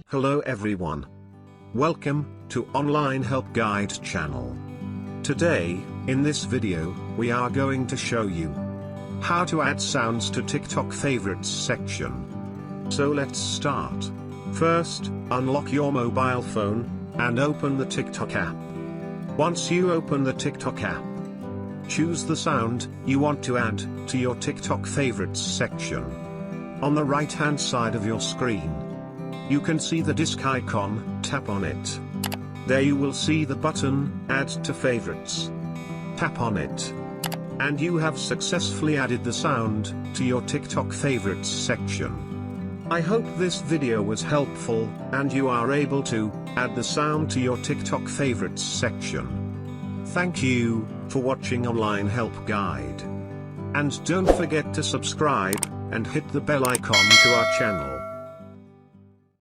Hello everyone. Welcome to Online Help Guide channel. Today, in this video, we are going to show you how to add sounds to TikTok favorites section. So let's start. First, unlock your mobile phone and open the TikTok app. Once you open the TikTok app, choose the sound you want to add to your TikTok favorites section. On the right hand side of your screen, you can see the disc icon. Tap on it. There you will see the button, Add to Favorites. Tap on it. And you have successfully added the sound to your TikTok favorites section. I hope this video was helpful, and you are able to add the sound to your TikTok favorites section. Thank you for watching Online Help Guide. And don't forget to subscribe and hit the bell icon to our channel.